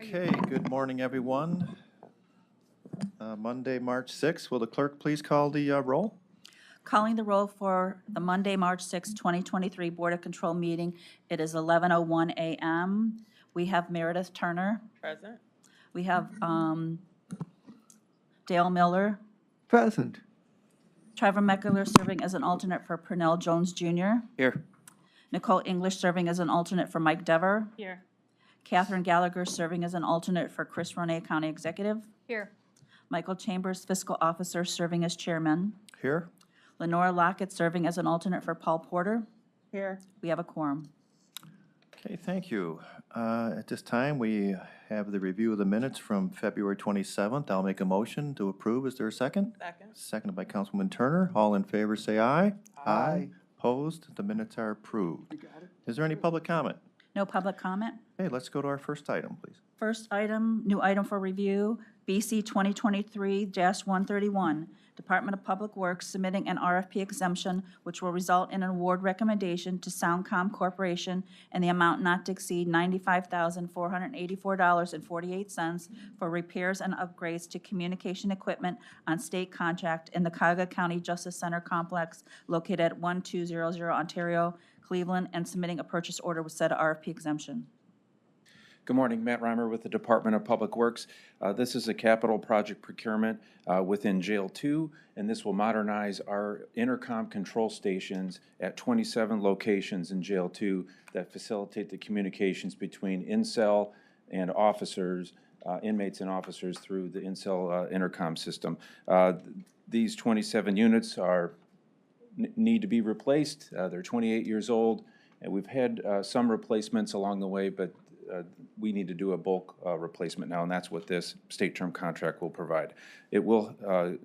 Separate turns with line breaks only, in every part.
Okay, good morning, everyone. Monday, March 6th. Will the clerk please call the roll?
Calling the roll for the Monday, March 6, 2023 Board of Control meeting. It is 11:01 a.m. We have Meredith Turner.
Present.
We have Dale Miller.
Present.
Trevor Meckler serving as an alternate for Purnell Jones Jr.
Here.
Nicole English serving as an alternate for Mike Dever.
Here.
Catherine Gallagher serving as an alternate for Chris Ronay, County Executive.
Here.
Michael Chambers, Fiscal Officer, serving as Chairman.
Here.
Lenora Lockett serving as an alternate for Paul Porter.
Here.
We have a quorum.
Okay, thank you. At this time, we have the review of the minutes from February 27th. I'll make a motion to approve. Is there a second?
Second.
Seconded by Councilwoman Turner. All in favor, say aye.
Aye.
Opposed? The minutes are approved. Is there any public comment?
No public comment?
Okay, let's go to our first item, please.
First item, new item for review, BC 2023-131, Department of Public Works submitting an RFP exemption which will result in an award recommendation to Soundcom Corporation in the amount not to exceed $95,484.48 for repairs and upgrades to communication equipment on state contract in the Cuyahoga County Justice Center complex located at 1200 Ontario, Cleveland, and submitting a purchase order with said RFP exemption.
Good morning, Matt Reimer with the Department of Public Works. This is a capital project procurement within Jail 2, and this will modernize our intercom control stations at 27 locations in Jail 2 that facilitate the communications between in-cell and officers, inmates and officers through the in-cell intercom system. These 27 units need to be replaced. They're 28 years old, and we've had some replacements along the way, but we need to do a bulk replacement now, and that's what this state term contract will provide. It will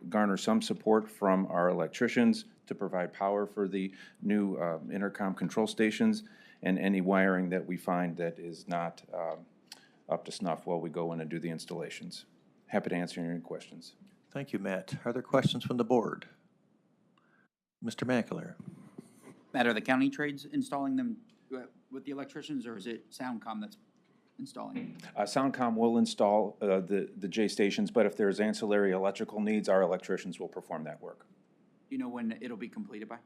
garner some support from our electricians to provide power for the new intercom control stations and any wiring that we find that is not up to snuff while we go in and do the installations. Happy to answer any questions.
Thank you, Matt. Are there questions from the board? Mr. Mackler.
Matt, are the county trades installing them with the electricians, or is it Soundcom that's installing?
Soundcom will install the J stations, but if there's ancillary electrical needs, our electricians will perform that work.
Do you know when it'll be completed by?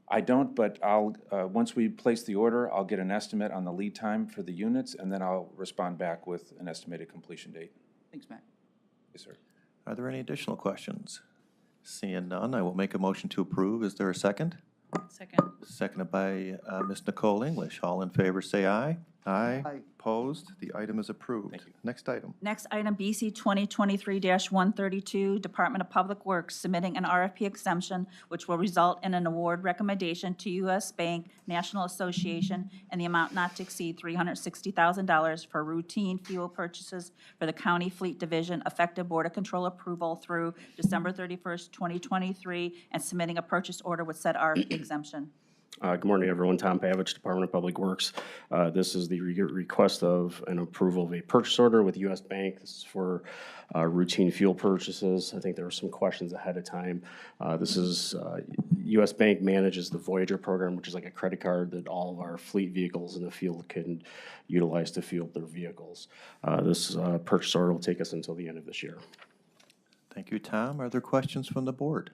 I don't, but I'll, once we place the order, I'll get an estimate on the lead time for the units, and then I'll respond back with an estimated completion date.
Thanks, Matt.
Yes, sir.
Are there any additional questions? Seeing none, I will make a motion to approve. Is there a second?
Second.
Seconded by Ms. Nicole English. All in favor, say aye. Aye.
Aye.
Opposed? The item is approved.
Thank you.
Next item.
Next item, BC 2023-132, Department of Public Works submitting an RFP exemption which will result in an award recommendation to U.S. Bank National Association in the amount not to exceed $360,000 for routine fuel purchases for the County Fleet Division effective Board of Control approval through December 31st, 2023, and submitting a purchase order with said RFP exemption.
Good morning, everyone. Tom Pavich, Department of Public Works. This is the request of an approval of a purchase order with U.S. Bank. This is for routine fuel purchases. I think there were some questions ahead of time. This is U.S. Bank manages the Voyager program, which is like a credit card that all of our fleet vehicles in the field can utilize to fuel their vehicles. This purchase order will take us until the end of this year.
Thank you, Tom. Are there questions from the board?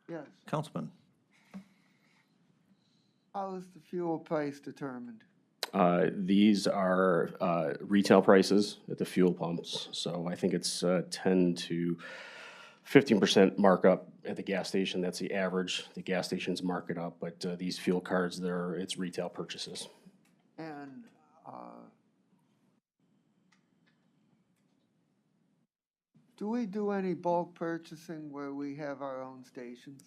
Yes.
Councilman.
How is the fuel price determined?
These are retail prices at the fuel pumps, so I think it's 10 to 15% markup at the gas station. That's the average. The gas stations mark it up, but these fuel cards, it's retail purchases.
And do we do any bulk purchasing where we have our own stations?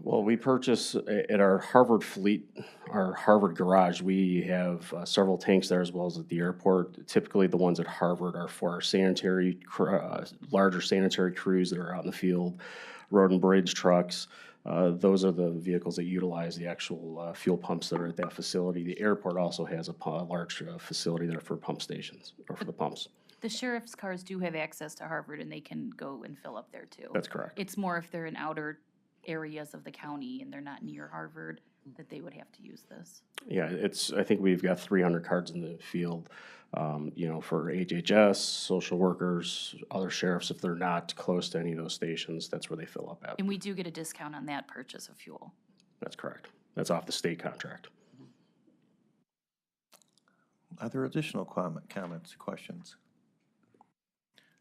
Well, we purchase at our Harvard fleet, our Harvard garage. We have several tanks there as well as at the airport. Typically, the ones at Harvard are for our sanitary, larger sanitary crews that are out in the field, road and bridge trucks. Those are the vehicles that utilize the actual fuel pumps that are at that facility. The airport also has a large facility there for pump stations, or for the pumps.
The sheriff's cars do have access to Harvard, and they can go and fill up there too.
That's correct.
It's more if they're in outer
areas of the county and they're not near Harvard, that they would have to use this.
Yeah, I think we've got 300 cards in the field, for HHS, social workers, other sheriffs, if they're not close to any of those stations, that's where they fill up at.
And we do get a discount on that purchase of fuel.
That's correct. That's off the state contract.
Are there additional comments, questions?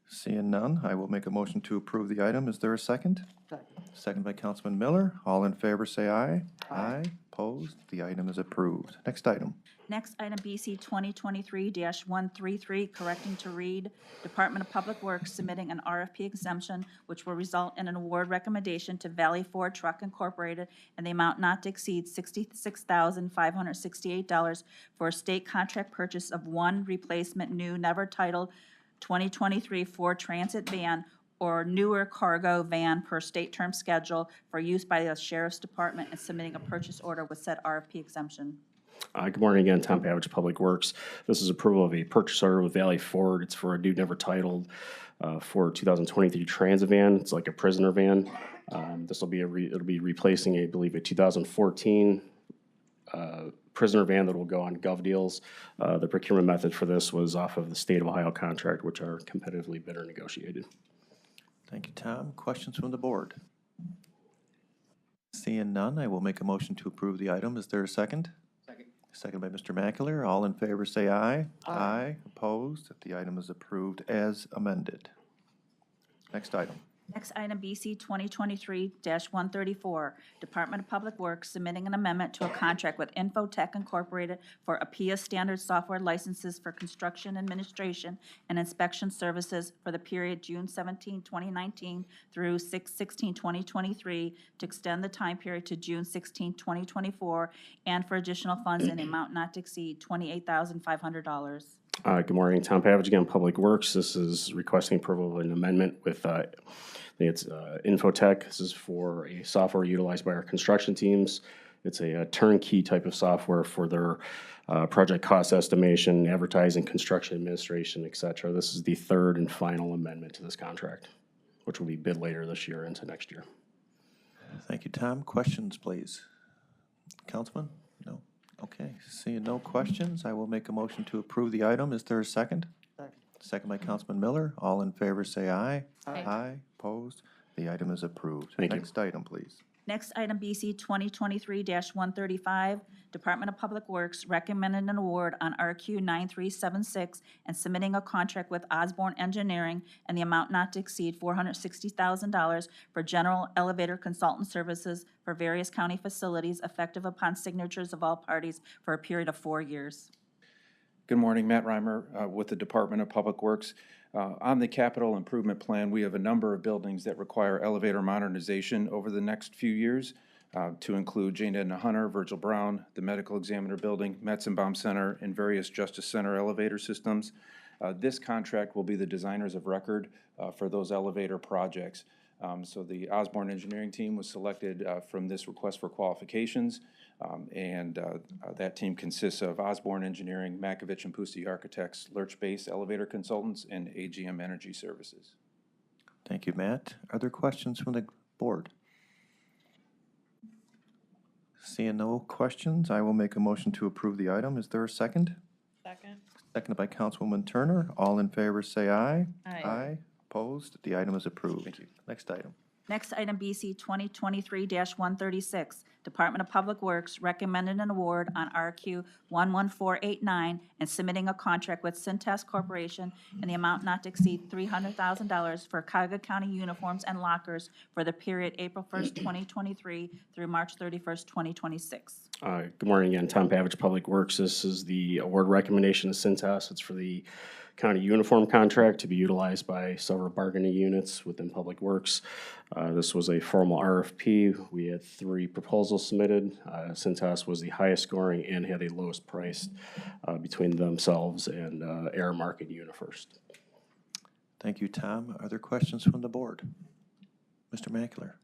Seeing none, I will make a motion to approve the item. Is there a second?
Second.
Second by Councilman Miller. All in favor, say aye. Aye. Opposed? The item is approved. Next item.
Next item, BC 2023-133, correcting to read, Department of Public Works submitting an RFP exemption which will result in an award recommendation to Valley Ford Truck Incorporated in the amount not to exceed $66,568 for a state contract purchase of one replacement new, never titled 2023 Ford Transit van or newer cargo van per state term schedule for use by the Sheriff's Department and submitting a purchase order with said RFP exemption.
Good morning again, Tom Pavich, Public Works. This is approval of a purchase order with Valley Ford. It's for a new, never titled Ford 2023 Transit van. It's like a prisoner van. This will be it'll be replacing, I believe, a 2014 prisoner van that will go on Gov Deals. The procurement method for this was off of the State of Ohio contract, which are competitively bidder negotiated.
Thank you, Tom. Questions from the board? Seeing none, I will make a motion to approve the item. Is there a second?
Second.
Second by Mr. Makular. All in favor, say aye. Aye. Opposed? The item is approved as amended. Next item.
Next item, BC 2023-134, Department of Public Works submitting an amendment to a contract with Infotech Incorporated for APIA standard software licenses for construction administration and inspection services for the period June 17, 2019 through 6/16/2023 to extend the time period to June 16, 2024, and for additional funds in the amount not to exceed $28,500.
Good morning, Tom Pavich again, Public Works. This is requesting approval of an amendment with, it's Infotech. This is for a software utilized by our construction teams. It's a turnkey type of software for their project cost estimation, advertising, construction administration, et cetera. This is the third and final amendment to this contract, which will be bid later this year into next year.
Thank you, Tom. Questions, please? Councilman? No? Okay, seeing no questions, I will make a motion to approve the item. Is there a second?
Second.
Second by Councilman Miller. All in favor, say aye.
Aye.
Aye. Opposed? The item is approved.
Thank you.
Next item, please.
Next item, BC 2023-135, Department of Public Works recommended an award on RQ 9376 and submitting a contract with Osborne Engineering and the amount not to exceed $460,000 for general elevator consultant services for various county facilities effective upon signatures of all parties for a period of 4 years.
Good morning, Matt Reimer with the Department of Public Works. On the capital improvement plan, we have a number of buildings that require elevator modernization over the next few years, to include Jane Edna Hunter, Virgil Brown, the Medical Examiner Building, Metzenbaum Center, and various Justice Center elevator systems. This contract will be the designers of record for those elevator projects. So the Osborne Engineering team was selected from this request for qualifications, and that team consists of Osborne Engineering, Makovich and Pusti Architects, Lurch Base Elevator Consultants, and AGM Energy Services.
Thank you, Matt. Are there questions from the board? Seeing no questions, I will make a motion to approve the item. Is there a second?
Second.
Seconded by Councilwoman Turner. All in favor, say aye.
Aye.
Aye. Opposed? The item is approved.
Thank you.
Next item.
Next item, BC 2023-136, Department of Public Works recommended an award on RQ 11489 and submitting a contract with Cintas Corporation in the amount not to exceed $300,000 for Cuyahoga County uniforms and lockers for the period April 1st, 2023 through March 31st, 2026.
Good morning again, Tom Pavich, Public Works. This is the award recommendation to Cintas. It's for the county uniform contract to be utilized by several bargaining units within Public Works. This was a formal RFP. We had 3 proposals submitted. Cintas was the highest scoring and had the lowest price between themselves and Air Market UniFirst.
Thank you, Tom. Are there questions from the board? Mr. Makular.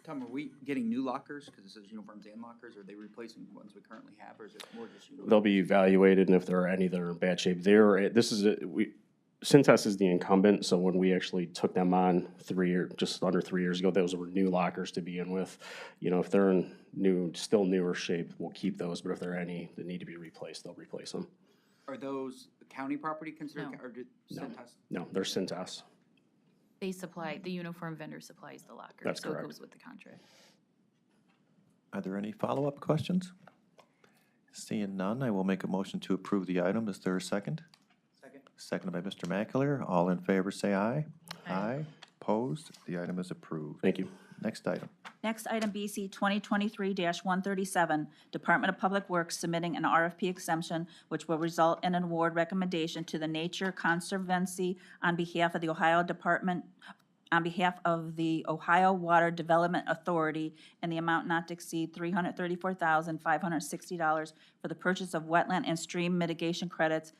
Tom, are we getting new lockers, because it says uniforms and lockers, or are they replacing the ones we currently have, or is it more just uniforms?
They'll be evaluated, and if there are any that are in bad shape, Cintas is the incumbent, so when we actually took them on just under 3 years ago, those were new lockers to begin with. You know, if they're in still newer shape, we'll keep those, but if there are any that need to be replaced, they'll replace them.
Are those county property considered,
No.
or did Cintas?
No, they're Cintas.
They supply, the uniform vendor supplies the locker.
That's
So it
correct.
goes with the contract.
Are there any follow-up questions? Seeing none, I will make a motion to approve the item. Is there a second?
Second.
Seconded by Mr. McAleer. All in favor, say aye. Aye. Opposed? The item is approved.
Thank you.
Next item.
Next item, BC 2023-137, Department of Public Works submitting an RFP exemption which will result in an award recommendation to the Nature Conservancy on behalf of the Ohio Water Development Authority in the amount not to exceed $334,560 for the purchase of wetland and stream mitigation credits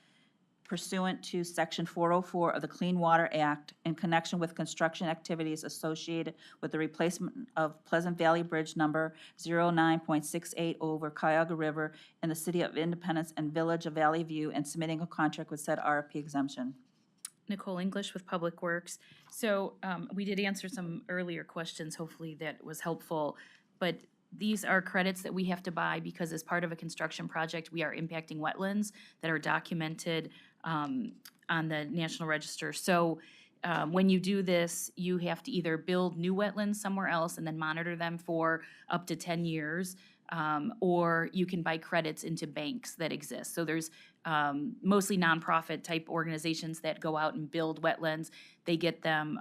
pursuant to Section 404 of the Clean Water Act in connection with construction activities associated with the replacement of Pleasant Valley Bridge number 09.68 over Cuyahoga River in the City of Independence and Village of Valley View, and submitting a contract with said RFP exemption.
Nicole English with Public Works. So we did answer some earlier questions, hopefully that was helpful. But these are credits that we have to buy because as part of a construction project, we are impacting wetlands that are documented on the National Register. So when you do this, you have to either build new wetlands somewhere else and then monitor them for up to 10 years, or you can buy credits into banks that exist. So there's mostly nonprofit type organizations that go out and build wetlands. They get them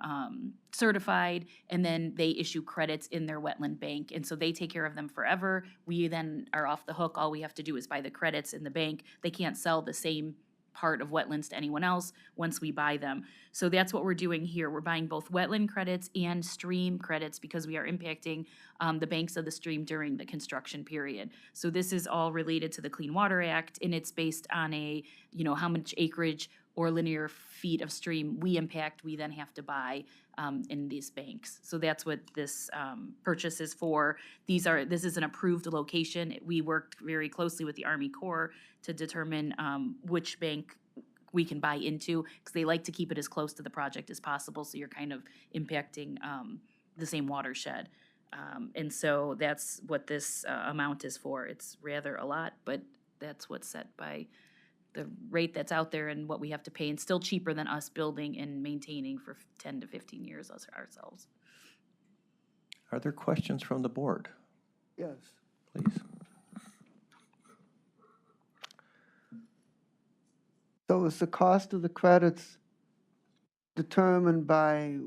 certified, and then they issue credits in their wetland bank. And so they take care of them forever. We then are off the hook. All we have to do is buy the credits in the bank. They can't sell the same part of wetlands to anyone else once we buy them. So that's what we're doing here. We're buying both wetland credits and stream credits because we are impacting the banks of the stream during the construction period. So this is all related to the Clean Water Act, and it's based on how much acreage or linear feet of stream we impact, we then have to buy in these banks. So that's what this purchase is for. This is an approved location. We worked very closely with the Army Corps to determine which bank we can buy into, because they like to keep it as close to the project as possible, so you're kind of impacting the same watershed. And so that's what this amount is for. It's rather a lot, but that's what's set by the rate that's out there and what we have to pay, and still cheaper than us building and maintaining for 10 to 15 years ourselves.
Are there questions from the board?
Yes.
Please.
So is the cost of the credits determined by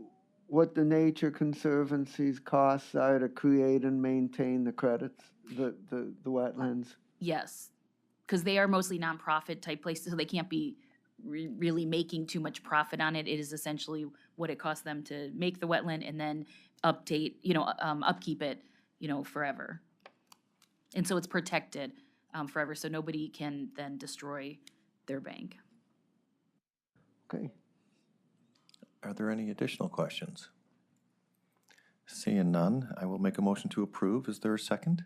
what the Nature Conservancy's costs are to create and maintain the credits, the wetlands?
Yes, because they are mostly nonprofit type places, so they can't be really making too much profit on it. It is essentially what it costs them to make the wetland and then upkeep it, forever. And so it's protected forever, so nobody can then destroy their bank.
Okay.
Are there any additional questions? Seeing none, I will make a motion to approve. Is there a second?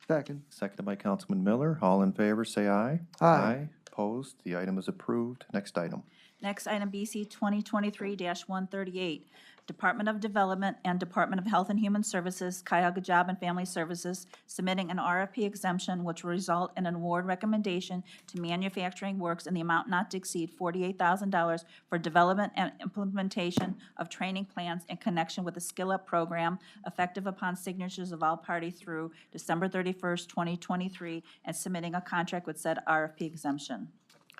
Second.
Seconded by Councilman Miller. All in favor, say aye.
Aye.
Opposed? The item is approved. Next item.
Next item, BC 2023-138, Department of Development and Department of Health and Human Services, Cuyahoga Job and Family Services, submitting an RFP exemption which will result in an award recommendation to Manufacturing Works in the amount not to exceed $48,000 for development and implementation of training plans in connection with the Skill Up program, effective upon signatures of all parties through December 31st, 2023, and submitting a contract with said RFP exemption.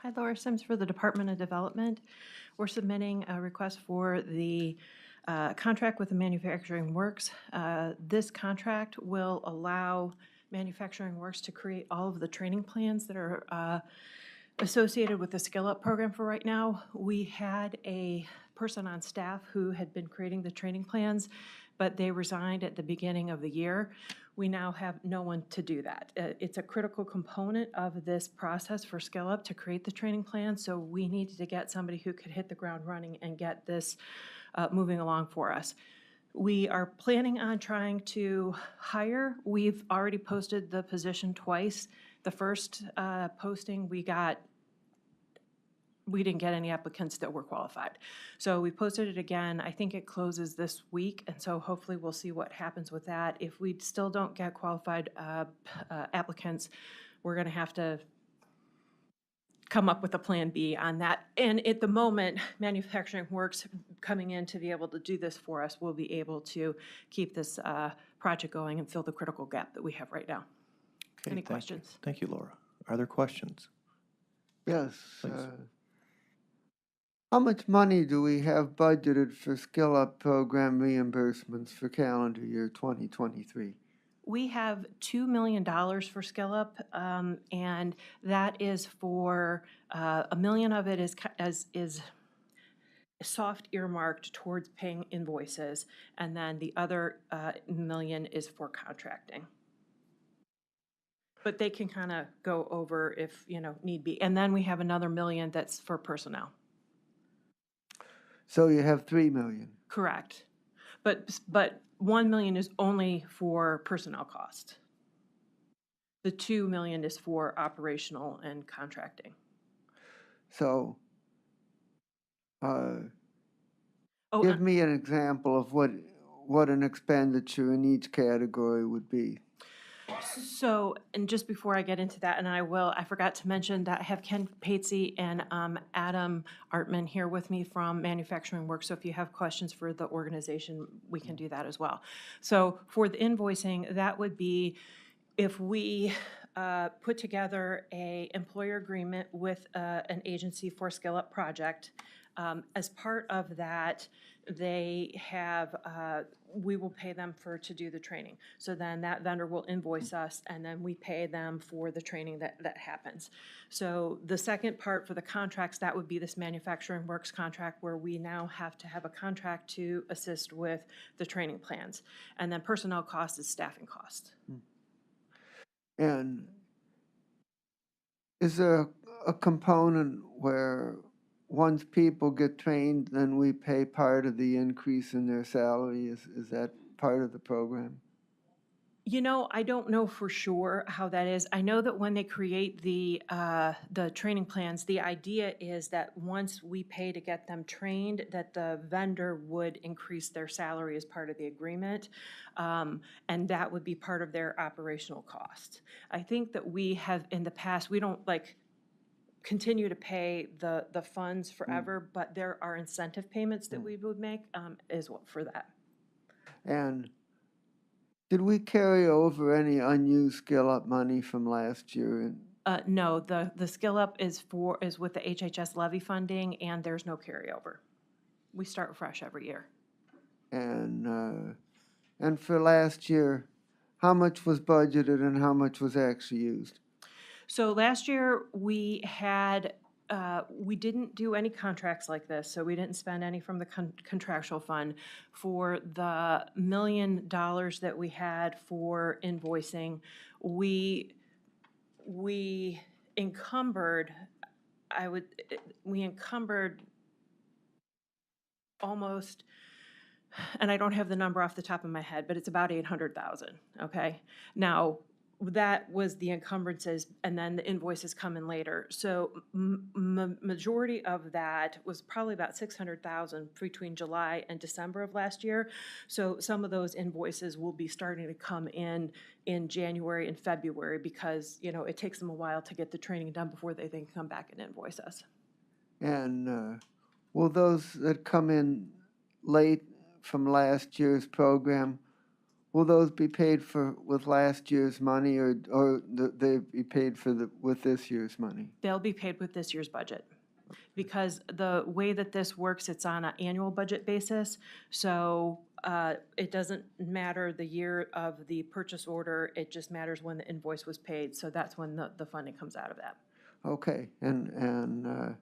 Hi, Laura Sims for the Department of Development. We're submitting a request for the contract with the Manufacturing Works. This contract will allow Manufacturing Works to create all of the training plans that are associated with the Skill Up program for right now. We had a person on staff who had been creating the training plans, but they resigned at the beginning of the year. We now have no one to do that. It's a critical component of this process for Skill Up to create the training plan, so we needed to get somebody who could hit the ground running and get this moving along for us. We are planning on trying to hire. We've already posted the position twice. The first posting, we got we didn't get any applicants that were qualified. So we posted it again. I think it closes this week, and so hopefully we'll see what happens with that. If we still don't get qualified applicants, we're going to have to come up with a plan B on that. And at the moment, Manufacturing Works coming in to be able to do this for us will be able to keep this project going and fill the critical gap that we have right now.
Okay,
Any
thank you.
questions?
Thank you, Laura. Are there questions?
Yes.
Please.
How much money do we have budgeted for Skill Up program reimbursements for calendar year 2023?
We have $2 million for Skill Up, and that is for, $1 million of it is soft earmarked towards paying invoices, and then the other $1 million is for contracting. But they can kind of go over if, need be. And then we have another $1 million that's for personnel.
So you have 3 million.
Correct. But $1 million is only for personnel cost. The $2 million is for operational and contracting.
So
Oh,
give me an example of what an expenditure in each category would be.
so, and just before I get into that, and I forgot to mention that I have Ken Patesy and Adam Artman here with me from Manufacturing Works. So if you have questions for the organization, we can do that as well. So for the invoicing, that would be if we put together a employer agreement with an agency for Skill Up project. As part of that, they have, we will pay them to do the training. So then that vendor will invoice us, and then we pay them for the training that happens. So the second part for the contracts, that would be this Manufacturing Works contract, where we now have to have a contract to assist with the training plans. And then personnel cost is staffing cost.
And is there a component where once people get trained, then we pay part of the increase in their salary? Is that part of the program?
I don't know for sure how that is. I know that when they create the training plans, the idea is that once we pay to get them trained, that the vendor would increase their salary as part of the agreement, and that would be part of their operational cost. I think that we have in the past, we don't continue to pay the funds forever, but there are incentive payments that we would make as well for that.
And did we carry over any unused Skill Up money from last year?
No, the Skill Up is with the HHS levy funding, and there's no carryover. We start fresh every year.
And for last year, how much was budgeted and how much was actually used?
So last year, we didn't do any contracts like this, so we didn't spend any from the contractual fund. For the $1 million that we had for invoicing, we encumbered, we encumbered almost, and I don't have the number off the top of my head, but it's about 800,000, okay? Now, that was the encumbrances, and then the invoices come in later. So majority of that was probably about 600,000 between July and December of last year. So some of those invoices will be starting to come in January and February because, it takes them a while to get the training done before they can come back and invoice us.
And will those that come in late from last year's program, will those be paid for with last year's money, or they be paid for with this year's money?
They'll be paid with this year's budget. Because the way that this works, it's on an annual budget basis. So it doesn't matter the year of the purchase order, it just matters when the invoice was paid. So that's when the funding comes out of that.
Okay, and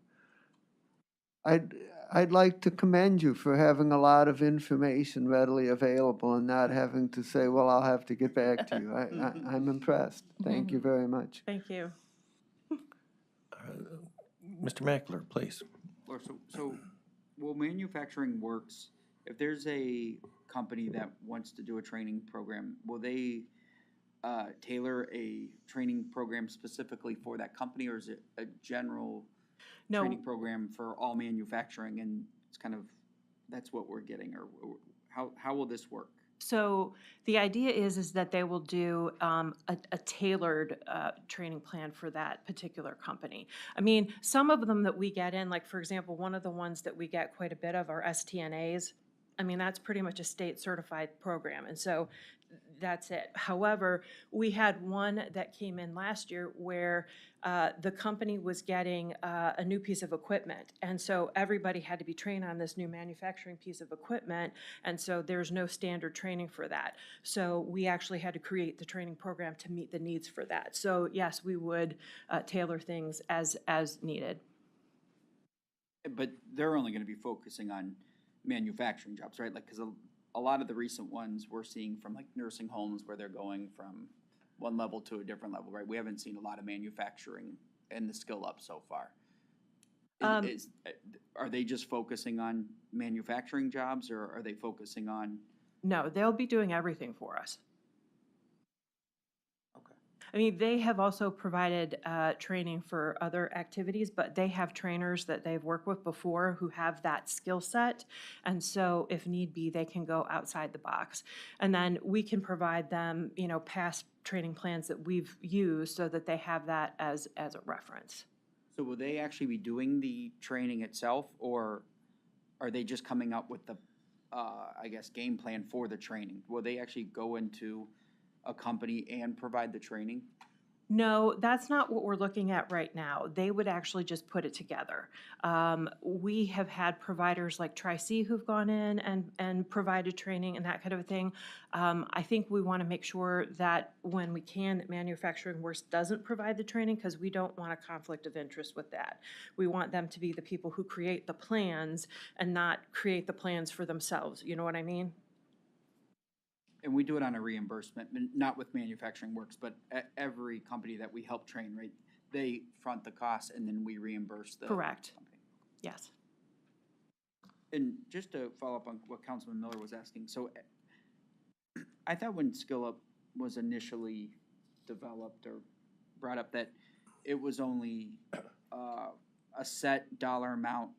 I'd like to commend you for having a lot of information readily available and not having to say, well, I'll have to get back to you. I'm impressed. Thank you very much.
Thank you.
Mr. Mackler, please.
Laura, so will Manufacturing Works, if there's a company that wants to do a training program, will they tailor a training program specifically for that company, or is it a general
No,
training program for all manufacturing, and it's kind of, that's what we're getting, or how will this work?
so the idea is that they will do a tailored training plan for that particular company. I mean, some of them that we get in, like for example, one of the ones that we get quite a bit of are STNAs. I mean, that's pretty much a state certified program, and so that's it. However, we had one that came in last year where the company was getting a new piece of equipment, and so everybody had to be trained on this new manufacturing piece of equipment, and so there's no standard training for that. So we actually had to create the training program to meet the needs for that. So yes, we would tailor things as needed.
But they're only gonna be focusing on manufacturing jobs, right? Like, cause a lot of the recent ones we're seeing from like nursing homes where they're going from one level to a different level, right? We haven't seen a lot of manufacturing in the skill up so far. Are they just focusing on manufacturing jobs, or are they focusing on?
No, they'll be doing everything for us.
Okay.
I mean, they have also provided training for other activities, but they have trainers that they've worked with before who have that skill set. And so if need be, they can go outside the box. And then we can provide them, you know, past training plans that we've used so that they have that as a reference.
So will they actually be doing the training itself, or are they just coming up with the, I guess, game plan for the training? Will they actually go into a company and provide the training?
No, that's not what we're looking at right now. They would actually just put it together. We have had providers like Tri-C who've gone in and provided training and that kind of a thing. I think we want to make sure that when we can, that Manufacturing Works doesn't provide the training, because we don't want a conflict of interest with that. We want them to be the people who create the plans and not create the plans for themselves. You know what I mean?
And we do it on a reimbursement, not with Manufacturing Works, but every company that we help train, right? They front the cost and then we reimburse the
Correct.
company.
Yes.
And just to follow up on what Councilman Miller was asking, so I thought when Skill Up was initially developed or brought up that it was only a set dollar amount.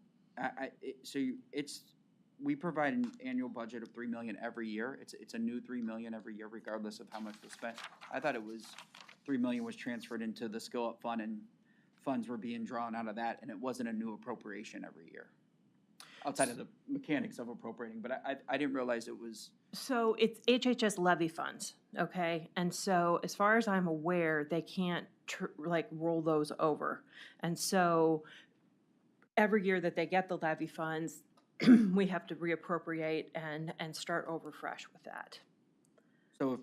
We provide an annual budget of $3 million every year. It's a new $3 million every year, regardless of how much was spent. I thought it was $3 million was transferred into the Skill Up Fund, and funds were being drawn out of that, and it wasn't a new appropriation every year, outside of the mechanics of appropriating. But I didn't realize it was.
So it's HHS levy funds, okay? And so as far as I'm aware, they can't roll those over. And so every year that they get the levy funds, we have to reappropriate and start over fresh with that.
So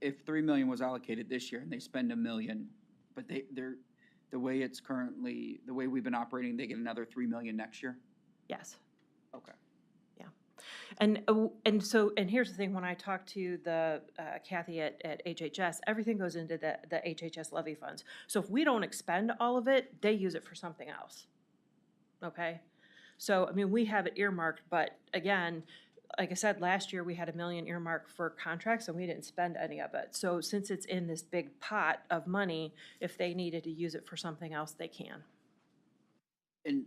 if $3 million was allocated this year and they spend $1 million, but they're the way it's currently, the way we've been operating, they get another $3 million next year?
Yes.
Okay.
Yeah. And here's the thing, when I talk to the Kathy at HHS, everything goes into the HHS levy funds. So if we don't expend all of it, they use it for something else. Okay? So, I mean, we have it earmarked, but again, like I said, last year we had $1 million earmarked for contracts and we didn't spend any of it. So since it's in this big pot of money, if they needed to use it for something else, they can.
And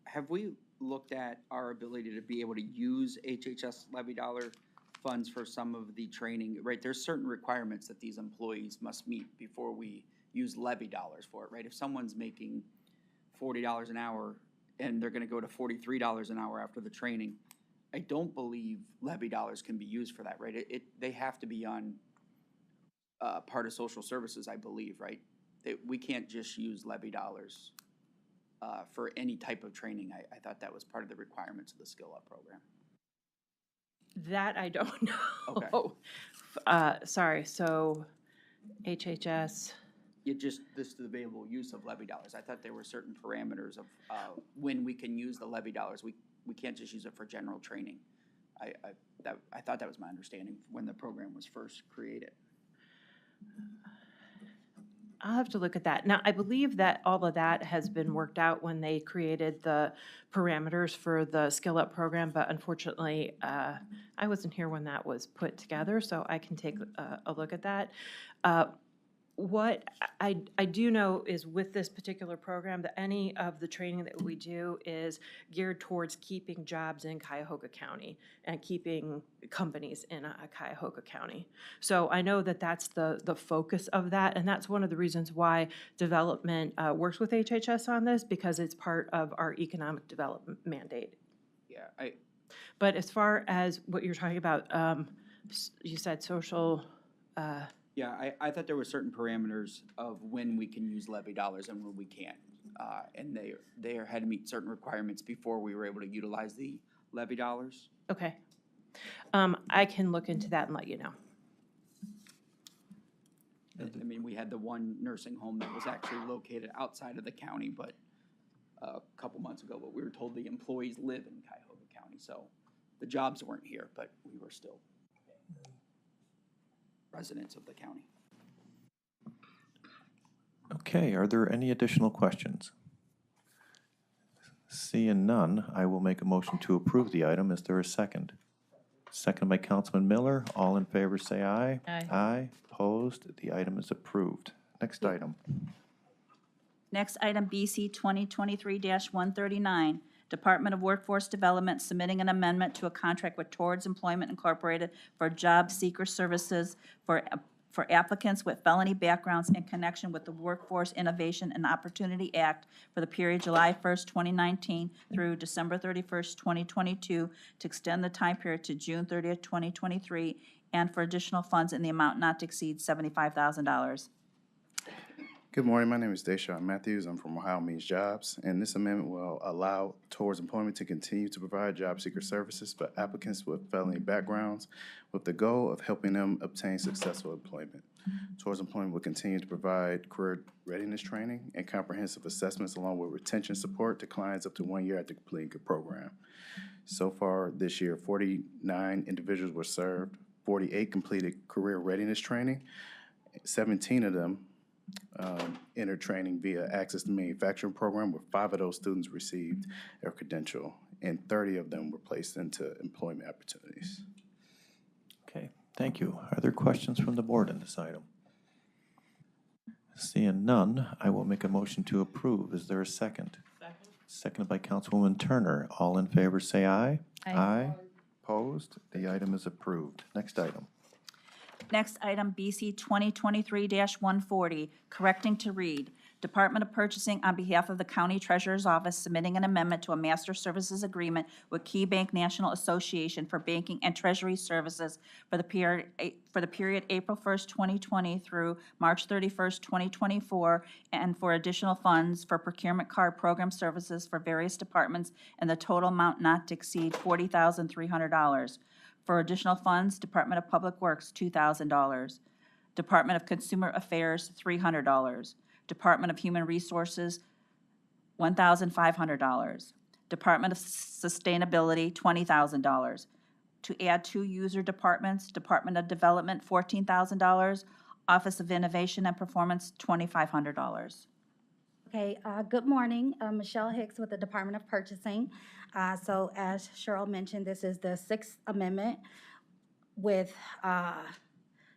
have we looked at our ability to be able to use HHS levy dollar funds for some of the training, right? There's certain requirements that these employees must meet before we use levy dollars for it, right? If someone's making $40 an hour and they're gonna go to $43 an hour after the training, I don't believe levy dollars can be used for that, right? They have to be on part of social services, I believe, right? We can't just use levy dollars for any type of training. I thought that was part of the requirements of the Skill Up program.
That I don't know.
Okay.
Sorry, so HHS.
This is the available use of levy dollars. I thought there were certain parameters of when we can use the levy dollars. We can't just use it for general training. I thought that was my understanding when the program was first created.
I'll have to look at that. Now, I believe that all of that has been worked out when they created the parameters for the Skill Up program, but unfortunately, I wasn't here when that was put together, so I can take a look at that. What I do know is with this particular program, that any of the training that we do is geared towards keeping jobs in Cuyahoga County and keeping companies in Cuyahoga County. So I know that that's the focus of that, and that's one of the reasons why development works with HHS on this, because it's part of our economic development mandate.
Yeah,
But as far as what you're talking about, you said social,
Yeah, I thought there were certain parameters of when we can use levy dollars and when we can't. And they had to meet certain requirements before we were able to utilize the levy dollars.
okay. I can look into that and let you know.
I mean, we had the one nursing home that was actually located outside of the county, but a couple months ago, but we were told the employees live in Cuyahoga County, so the jobs weren't here, but we were still residents of the county.
Okay, are there any additional questions? Seeing none, I will make a motion to approve the item. Is there a second? Second by Councilman Miller. All in favor, say aye.
Aye.
Aye. Opposed? The item is approved. Next item.
Next item, BC 2023-139, Department of Workforce Development submitting an amendment to a contract with Towards Employment Incorporated for job seeker services for applicants with felony backgrounds in connection with the Workforce Innovation and Opportunity Act for the period July 1st, 2019 through December 31st, 2022, to extend the time period to June 30th, 2023, and for additional funds in the amount not to exceed $75,000.
Good morning. My name is Deshaun Matthews. I'm from Ohio Means Jobs, and this amendment will allow Towards Employment to continue to provide job seeker services for applicants with felony backgrounds with the goal of helping them obtain successful employment. Towards Employment will continue to provide career readiness training and comprehensive assessments along with retention support to clients up to 1 year after completing the program. So far this year, 49 individuals were served, 48 completed career readiness training, 17 of them entered training via Access to Manufacturing program, where 5 of those students received their credential, and 30 of them were placed into employment opportunities.
Okay, thank you. Are there questions from the board on this item? Seeing none, I will make a motion to approve. Is there a second? Second. Seconded by Councilwoman Turner. All in favor, say aye.
Aye.
Aye. Opposed? The item is approved. Next item.
Next item, BC 2023-140, correcting to read, Department of Purchasing on behalf of the County Treasurer's Office submitting an amendment to a master services agreement with Key Bank National Association for banking and treasury services for the period April 1st, 2020 through March 31st, 2024, and for additional funds for procurement card program services for various departments and the total amount not to exceed $40,300. For additional funds, Department of Public Works, $2,000. Department of Consumer Affairs, $300. Department of Human Resources, $1,500. Department of Sustainability, $20,000. To add 2 user departments, Department of Development, $14,000. Office of Innovation and Performance, $2,500.
Okay, good morning. Michelle Hicks with the Department of Purchasing. So as Cheryl mentioned, this is the 6th amendment with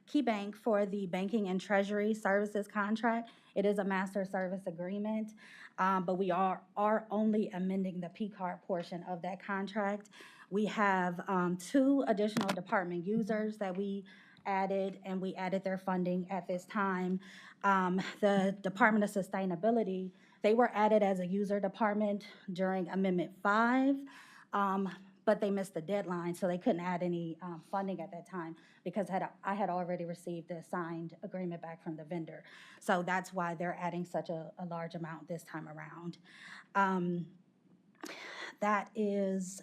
Key Bank for the banking and treasury services contract. It is a master service agreement, but we are only amending the P-card portion of that contract. We have 2 additional department users that we added, and we added their funding at this time. The Department of Sustainability, they were added as a user department during Amendment 5, but they missed the deadline, so they couldn't add any funding at that time because I had already received the signed agreement back from the vendor. So that's why they're adding such a large amount this time around. That is,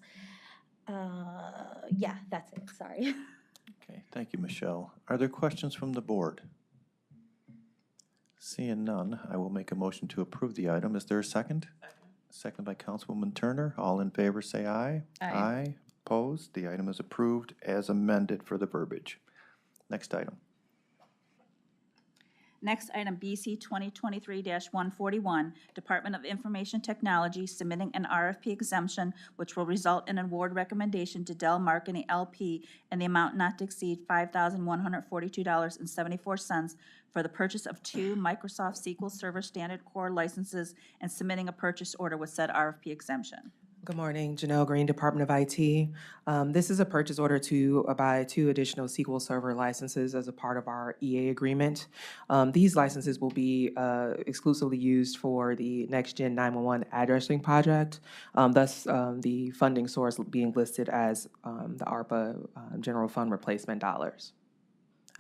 yeah, that's it, sorry.
Okay, thank you, Michelle. Are there questions from the board? Seeing none, I will make a motion to approve the item. Is there a second? Second by Councilwoman Turner. All in favor, say aye.
Aye.
Opposed? The item is approved as amended for the verbiage. Next item.
Next item, BC 2023-141, Department of Information Technology submitting an RFP exemption which will result in an award recommendation to Dell Marketing LP in the amount not to exceed $5,142.74 for the purchase of 2 Microsoft SQL Server Standard Core licenses and submitting a purchase order with said RFP exemption.
Good morning, Janelle Green, Department of IT. This is a purchase order to buy 2 additional SQL Server licenses as a part of our EA agreement. These licenses will be exclusively used for the Next Gen 911 addressing project, thus the funding source being listed as the ARPA General Fund replacement dollars.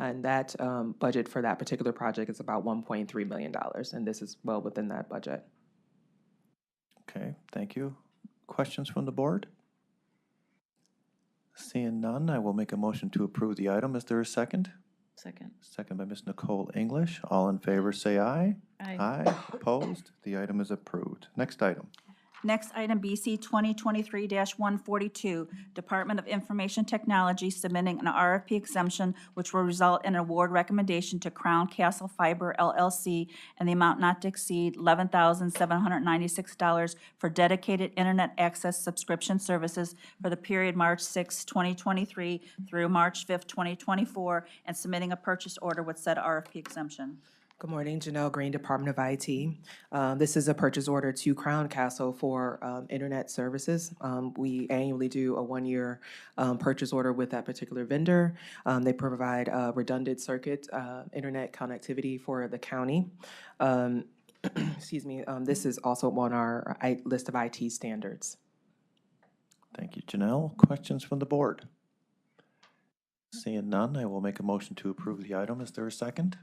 And that budget for that particular project is about $1.3 million, and this is well within that budget.
Okay, thank you. Questions from the board? Seeing none, I will make a motion to approve the item. Is there a second?
Second.
Second by Ms. Nicole English. All in favor, say aye.
Aye.
Aye. Opposed? The item is approved. Next item.
Next item, BC 2023-142, Department of Information Technology submitting an RFP exemption which will result in an award recommendation to Crown Castle Fiber LLC in the amount not to exceed $11,796 for dedicated internet access subscription services for the period March 6, 2023 through March 5, 2024, and submitting a purchase order with said RFP exemption.
Good morning, Janelle Green, Department of IT. This is a purchase order to Crown Castle for internet services. We annually do a 1-year purchase order with that particular vendor. They provide redundant circuit internet connectivity for the county. Excuse me, this is also on our list of IT standards.
Thank you, Janelle. Questions from the board? Seeing none, I will make a motion to approve the item. Is there a second?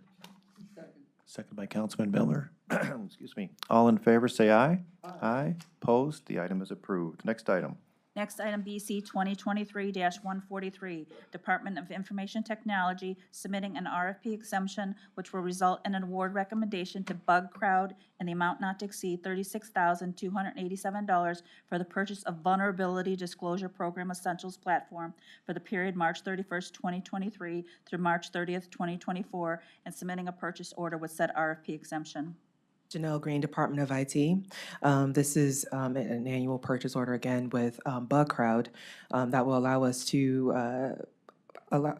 Second by Councilman Miller. Excuse me. All in favor, say aye. Aye. Opposed? The item is approved. Next item.
Next item, BC 2023-143, Department of Information Technology submitting an RFP exemption which will result in an award recommendation to Bug Crowd in the amount not to exceed $36,287 for the purchase of Vulnerability Disclosure Program Essentials platform for the period March 31st, 2023 through March 30th, 2024, and submitting a purchase order with said RFP exemption.
Janelle Green, Department of IT. This is an annual purchase order again with Bug Crowd that will allow us to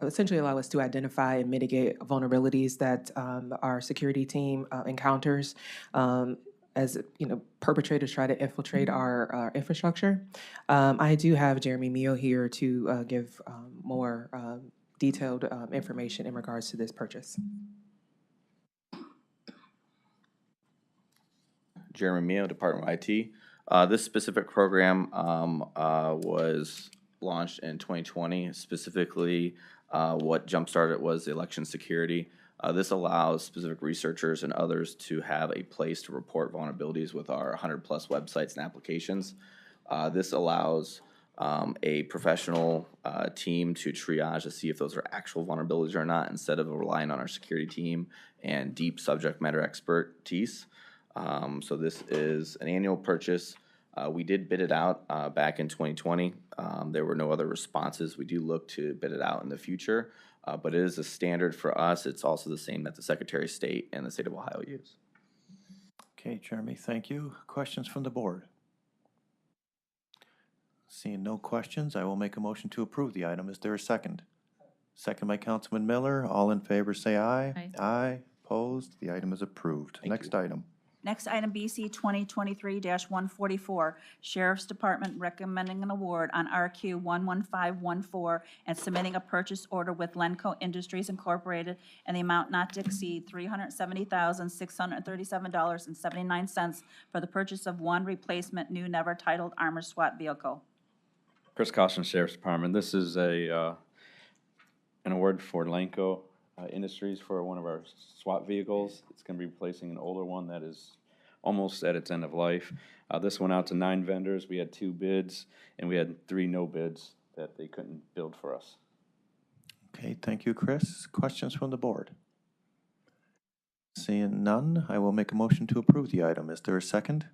essentially allow us to identify and mitigate vulnerabilities that our security team encounters as perpetrators try to infiltrate our infrastructure. I do have Jeremy Mio here to give more detailed information in regards to this purchase.
Jeremy Mio, Department of IT. This specific program was launched in 2020. Specifically, what jump-started it was the election security. This allows specific researchers and others to have a place to report vulnerabilities with our 100-plus websites and applications. This allows a professional team to triage to see if those are actual vulnerabilities or not, instead of relying on our security team and deep subject matter expertise. So this is an annual purchase. We did bid it out back in 2020. There were no other responses. We do look to bid it out in the future, but it is a standard for us. It's also the same that the Secretary of State and the State of Ohio use.
Okay, Jeremy, thank you. Questions from the board? Seeing no questions, I will make a motion to approve the item. Is there a second? Second by Councilman Miller. All in favor, say aye.
Aye.
Aye. Opposed? The item is approved. Next item.
Next item, BC 2023-144, Sheriff's Department recommending an award on RQ 11514 and submitting a purchase order with Lenco Industries Incorporated in the amount not to exceed $370,637.79 for the purchase of 1 replacement new never titled armored SWAT vehicle.
Chris Caution, Sheriff's Department. This is an award for Lenco Industries for one of our SWAT vehicles. It's going to be replacing an older one that is almost at its end of life. This went out to 9 vendors. We had 2 bids, and we had 3 no bids that they couldn't build for us.
Okay, thank you, Chris. Questions from the board? Seeing none, I will make a motion to approve the item. Is there a second?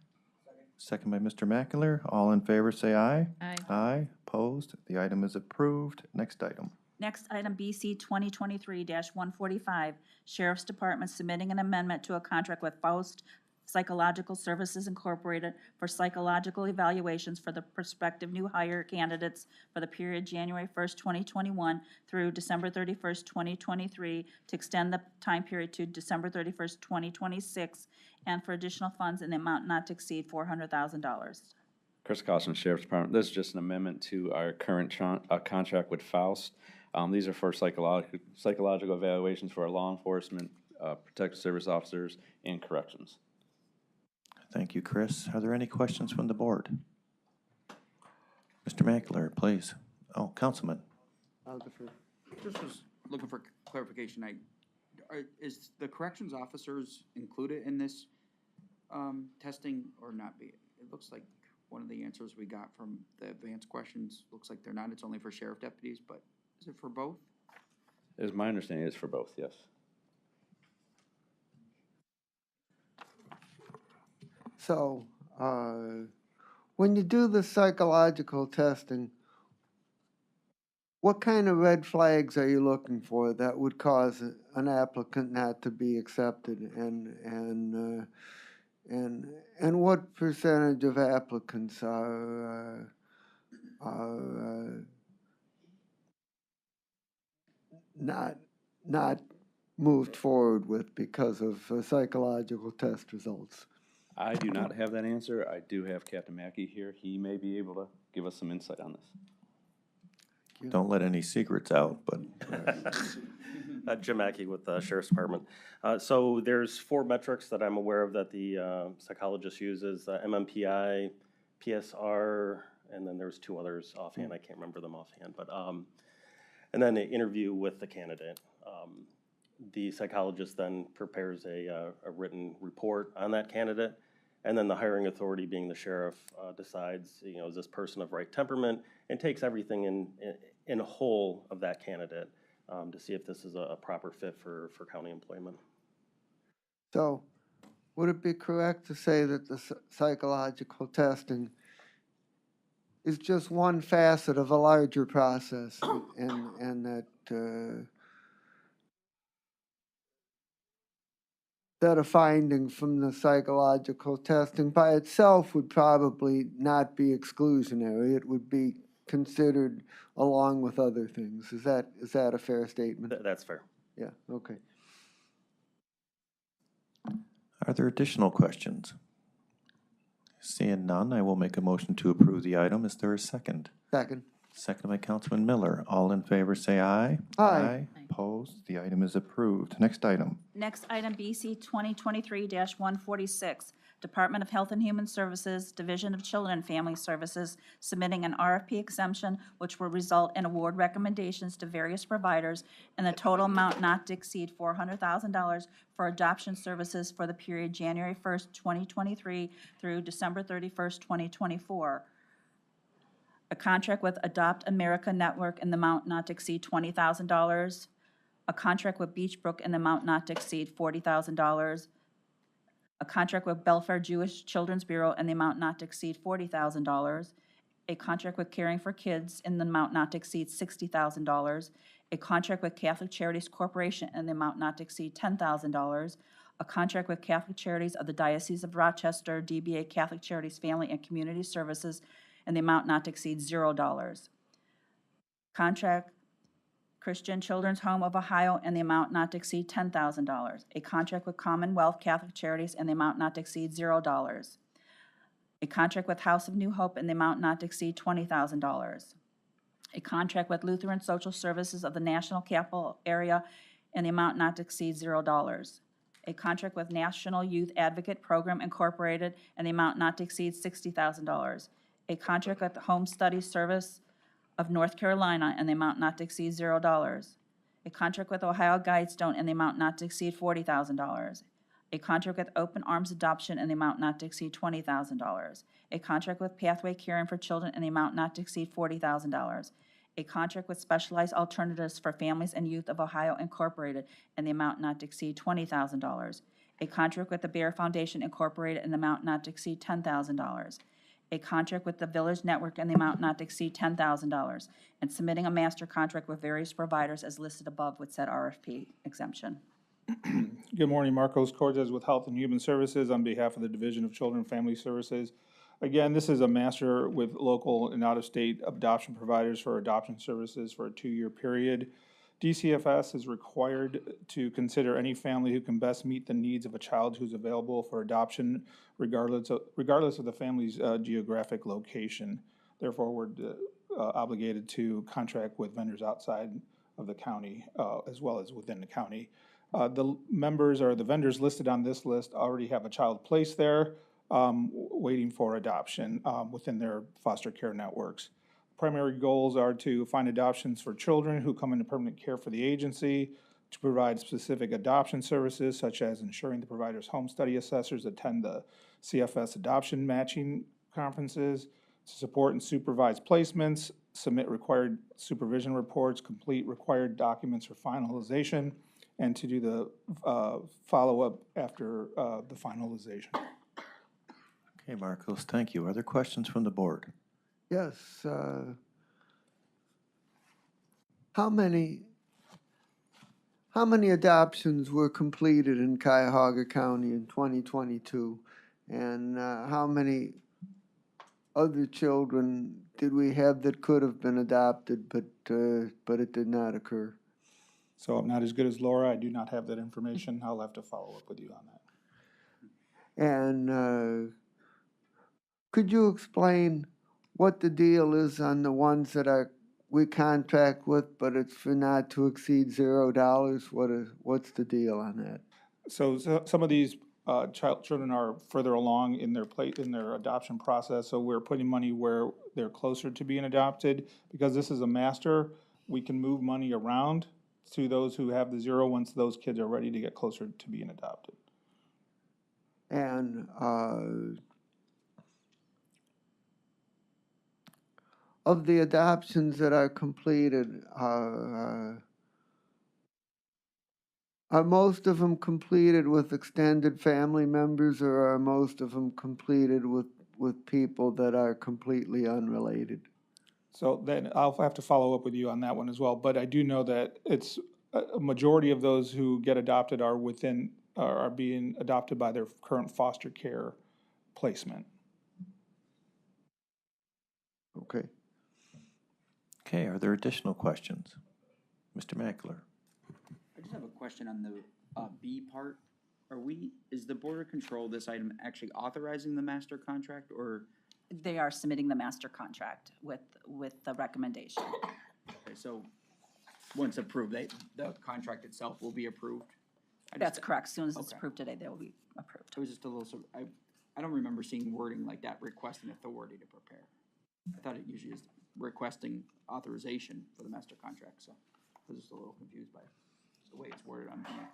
Second by Mr. Mackler. All in favor, say aye.
Aye.
Aye. Opposed? The item is approved. Next item.
Next, item BC 2023-145, Sheriff's Department submitting an amendment to a contract with Faust Psychological Services Incorporated for psychological evaluations for the prospective new hire candidates for the period January 1st, 2021 through December 31st, 2023, to extend the time period to December 31st, 2026, and for additional funds in the amount not to exceed $400,000.
Chris Costa, Sheriff's Department. This is just an amendment to our current contract with Faust. These are for psychological evaluations for our law enforcement, protective service officers, and corrections.
Thank you, Chris. Are there any questions from the board? Mr. Mackler, please. Oh, Councilman.
I'll defer.
Just was looking for clarification. Is the corrections officers included in this testing or not? It looks like one of the answers we got from the advanced questions looks like they're not. It's only for sheriff deputies, but is it for both?
It is my understanding it's for both, yes.
So, when you do the psychological testing, what kind of red flags are you looking for that would cause an applicant not to be accepted? And what percentage of applicants are not moved forward with because of psychological test results?
I do not have that answer. I do have Captain Mackey here. He may be able to give us some insight on this.
Don't let any secrets out, but
Jim Mackey with the Sheriff's Department. So there's 4 metrics that I'm aware of that the psychologist uses, MMPI, PSR, and then there's 2 others offhand. I can't remember them offhand. But and then an interview with the candidate. The psychologist then prepares a written report on that candidate, and then the hiring authority, being the sheriff, decides, is this person of right temperament, and takes everything in whole of that candidate to see if this is a proper fit for county employment.
So, would it be correct to say that the psychological testing is just one facet of a larger process, and that a finding from the psychological testing by itself would probably not be exclusionary? It would be considered along with other things. Is that a fair statement?
That's fair.
Yeah, okay.
are there additional questions? Seeing none, I will make a motion to approve the item. Is there a second?
Second.
Seconded by Councilman Miller. All in favor, say aye.
Aye.
Opposed? The item is approved. Next item.
Next item, BC 2023-146, Department of Health and Human Services, Division of Children and Family Services, submitting an RFP exemption which will result in award recommendations to various providers and the total amount not to exceed $400,000 for adoption services for the period January 1st, 2023 through December 31st, 2024. A contract with Adopt America Network in the amount not to exceed $20,000. A contract with Beachbrook in the amount not to exceed $40,000. A contract with Belfair Jewish Children's Bureau in the amount not to exceed $40,000. A contract with Caring for Kids in the amount not to exceed $60,000. A contract with Catholic Charities Corporation in the amount not to exceed $10,000. A contract with Catholic Charities of the Diocese of Rochester, DBA Catholic Charities Family and Community Services in the amount not to exceed $0. Contract Christian Children's Home of Ohio in the amount not to exceed $10,000. A contract with Commonwealth Catholic Charities in the amount not to exceed $0. A contract with House of New Hope in the amount not to exceed $20,000. A contract with Lutheran Social Services of the National Capital Area in the amount not to exceed $0. A contract with National Youth Advocate Program Incorporated in the amount not to exceed $60,000. A contract with the Home Study Service of North Carolina in the amount not to exceed $0. A contract with Ohio Guidestone in the amount not to exceed $40,000. A contract with Open Arms Adoption in the amount not to exceed $20,000. A contract with Pathway Caring for Children in the amount not to exceed $40,000. A contract with Specialized Alternatives for Families and Youth of Ohio Incorporated in the amount not to exceed $20,000. A contract with the Bear Foundation Incorporated in the amount not to exceed $10,000. a contract with the Village Network in the amount not to exceed $10,000, and submitting a master contract with various providers as listed above with said RFP exemption.
Good morning, Marcos Cortez with Health and Human Services on behalf of the Division of Children and Family Services. Again, this is a master with local and out-of-state adoption providers for adoption services for a 2-year period. DCFS is required to consider any family who can best meet the needs of a child who's available for adoption regardless of the family's geographic location. Therefore, we're obligated to contract with vendors outside of the county as well as within the county. The members or the vendors listed on this list already have a child placed there waiting for adoption within their foster care networks. Primary goals are to find adoptions for children who come into permanent care for the agency, to provide specific adoption services such as ensuring the provider's home study assessors attend the CFS adoption matching conferences, to support and supervise placements, submit required supervision reports, complete required documents for finalization, and to do the follow-up after the finalization.
Okay, Marcos, thank you. Are there questions from the board?
Yes, how many adoptions were completed in Cuyahoga County in 2022? And how many other children did we have that could have been adopted, but it did not occur?
So I'm not as good as Laura. I do not have that information. I'll have to follow up with you on that.
And could you explain what the deal is on the ones that we contract with, but it's for not to exceed $0? What's the deal on that?
So some of these children are further along in their adoption process, so we're putting money where they're closer to being adopted. Because this is a master, we can move money around to those who have the 0 once those kids are ready to get closer to being adopted.
And of the adoptions that are completed, are most of them completed with extended family members, or are most of them completed with people that are completely unrelated?
So then I'll have to follow up with you on that one as well. But I do know that it's a majority of those who get adopted are being adopted by their current foster care placement.
Okay.
Okay, are there additional questions? Mr. Mackler?
I just have a question on the B part. Is the Border Control, this item, actually authorizing the master contract, or?
They are submitting the master contract with the recommendation.
Okay, so once approved, the contract itself will be approved?
That's correct. As soon as it's
Okay.
approved today, they will be approved.
It was just a little, I don't remember seeing wording like that, requesting authority to prepare. I thought it usually is requesting authorization for the master contract, so I was just a little confused by the way it's worded on here.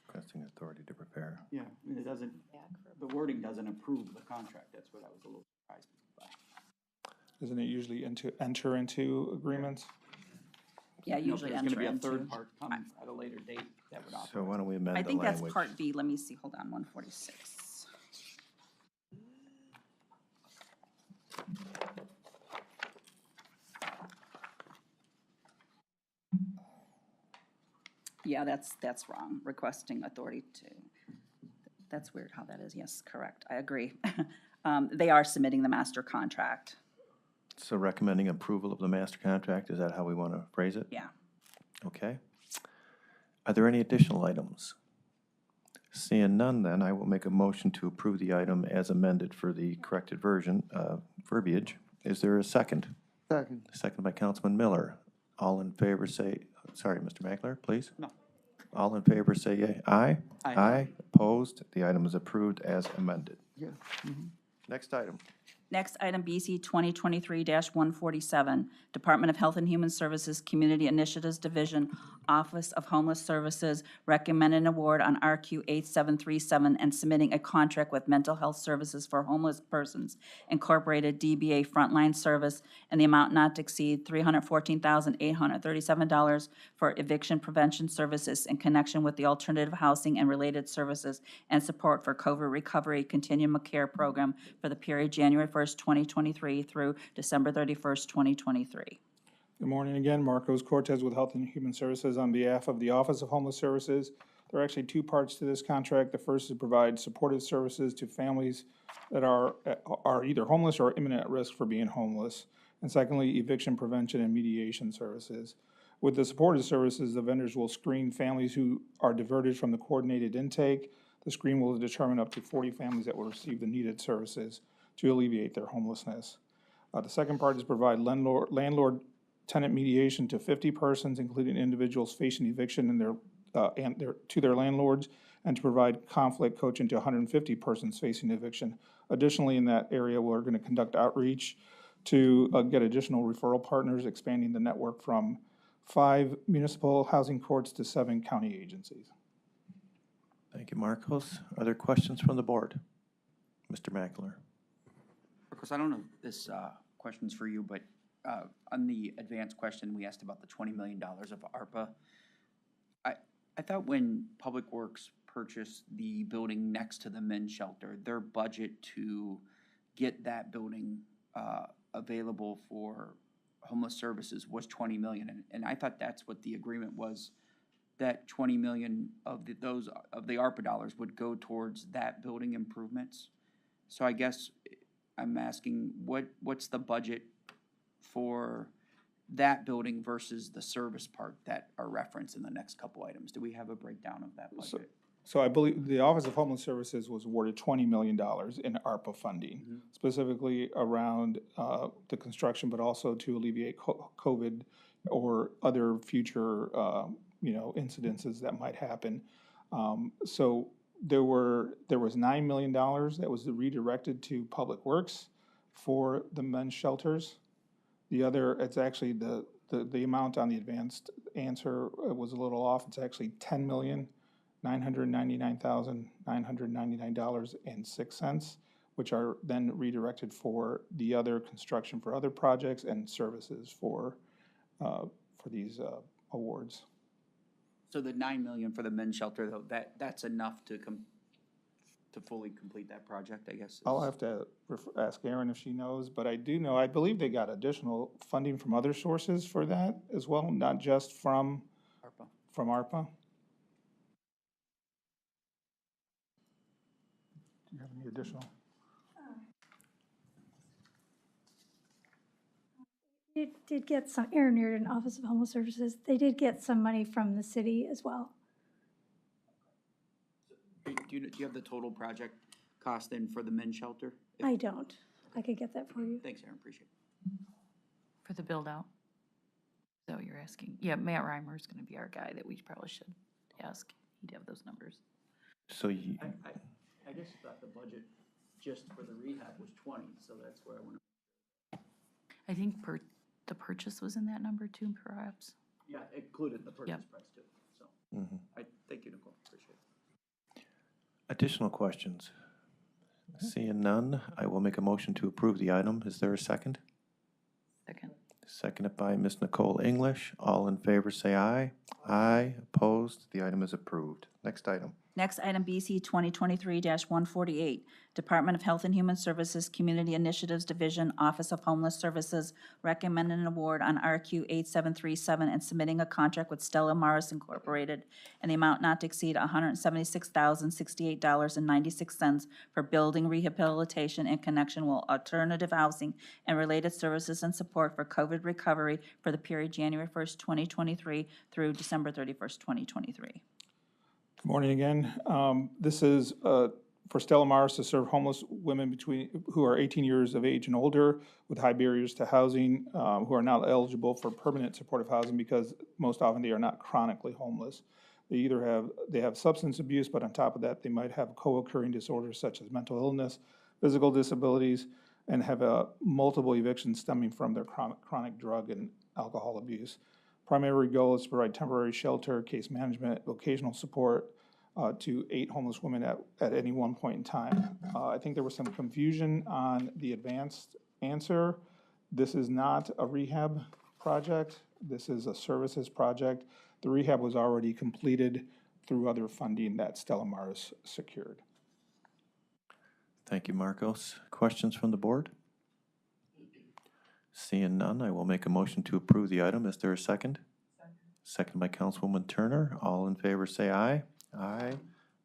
Requesting authority to prepare.
Yeah, I mean, the wording doesn't approve the contract, that's what I was a little surprised by.
Isn't it usually enter into agreements?
Yeah, usually
There's
enter
gonna be a
into.
third part coming at a later date that would authorize.
So why don't we amend
I
the
think that's
language?
Part B. Let me see. Hold on, 146. Yeah, that's wrong. Requesting authority to, that's weird how that is. Yes, correct. I agree. They are submitting the master contract.
So recommending approval of the master contract, is that how we want to phrase it?
Yeah.
Okay. Are there any additional items? Seeing none, then I will make a motion to approve the item as amended for the corrected verbiage. Is there a second?
Second.
Second by Councilman Miller. All in favor say, sorry, Mr. Mackler, please?
No.
All in favor say yea. Aye.
Aye.
Aye. Opposed? The item is approved as amended.
Yeah.
Next item.
Next, item BC 2023-147, Department of Health and Human Services Community Initiatives Division, Office of Homeless Services, recommend an award on RQ 8737 and submitting a contract with Mental Health Services for Homeless Persons Incorporated DBA Frontline Service in the amount not to exceed $314,837 for eviction prevention services in connection with the alternative housing and related services and support for COVID recovery continuum of care program for the period January 1st, 2023 through December 31st, 2023.
Good morning again, Marcos Cortez with Health and Human Services on behalf of the Office of Homeless Services. There are actually two parts to this contract. The first is to provide supportive services to families that are either homeless or imminent at risk for being homeless. And secondly, eviction prevention and mediation services. With the supportive services, the vendors will screen families who are diverted from the coordinated intake. The screen will determine up to 40 families that will receive the needed services to alleviate their homelessness. The second part is provide landlord-tenant mediation to 50 persons, including individuals facing eviction to their landlords, and to provide conflict coaching to 150 persons facing eviction. Additionally, in that area, we're going to conduct outreach to get additional referral partners, expanding the network from 5 municipal housing courts to 7 county agencies.
Thank you, Marcos. Are there questions from the board? Mr. Mackler.
Marcos, I don't know if this question's for you, but on the advanced question, we asked about the $20 million of ARPA. I thought when Public Works purchased the building next to the men's shelter, their budget to get that building available for homeless services was $20 million. And I thought that's what the agreement was, that $20 million of the ARPA dollars would go towards that building improvements. So I guess I'm asking, what's the budget for that building versus the service part that are referenced in the next couple items? Do we have a breakdown of that budget?
So I believe the Office of Homeless Services was awarded $20 million in ARPA funding, specifically around the construction, but also to alleviate COVID or other future, incidences that might happen. So there was $9 million that was redirected to Public Works for the men's shelters. The other, it's actually the amount on the advanced answer was a little off. It's actually $10,999,999.06, which are then redirected for the other construction for other projects and services for these awards.
So the $9 million for the men's shelter, though, that's enough to fully complete that project, I guess?
I'll have to ask Erin if she knows, but I do know, I believe they got additional funding from other sources for that as well, not just from ARPA. Do you have any additional?
It did get some, Aaron Reardon, Office of Homeless Services, they did get some money from the city as well.
Do you have the total project cost then for the men's shelter?
I don't. I could get that for you.
Thanks, Aaron, appreciate it.
For the build-out? Is that what you're asking? Yeah, Matt Reimer is going to be our guy that we probably should ask. He'd have those numbers.
So you,
I just thought the budget just for the rehab was 20, so that's where I want to.
I think the purchase was in that number too, perhaps?
Yeah, included the purchase price too, so. I thank you, Nicole, appreciate it.
additional questions? Seeing none, I will make a motion to approve the item. Is there a second?
Second.
Seconded by Ms. Nicole English. All in favor say aye. Aye. Opposed? The item is approved. Next item.
Next item, BC 2023-148, Department of Health and Human Services Community Initiatives Division, Office of Homeless Services, recommending an award on RQ 8737 and submitting a contract with Stella Maris Incorporated in the amount not to exceed $176,068.96 for building rehabilitation in connection with alternative housing and related services and support for COVID recovery for the period January 1st, 2023 through December 31st, 2023.
Good morning again. This is for Stella Maris to serve homeless women who are 18 years of age and older with high barriers to housing, who are not eligible for permanent supportive housing because most often they are not chronically homeless. They have substance abuse, but on top of that, they might have co-occurring disorders such as mental illness, physical disabilities, and have multiple evictions stemming from their chronic drug and alcohol abuse. Primary goal is to provide temporary shelter, case management, vocational support to 8 homeless women at any one point in time. I think there was some confusion on the advanced answer. This is not a rehab project. This is a services project. The rehab was already completed through other funding that Stella Maris secured.
Thank you, Marcos. Questions from the board? Seeing none, I will make a motion to approve the item. Is there a second? Second by Councilwoman Turner. All in favor say aye. Aye.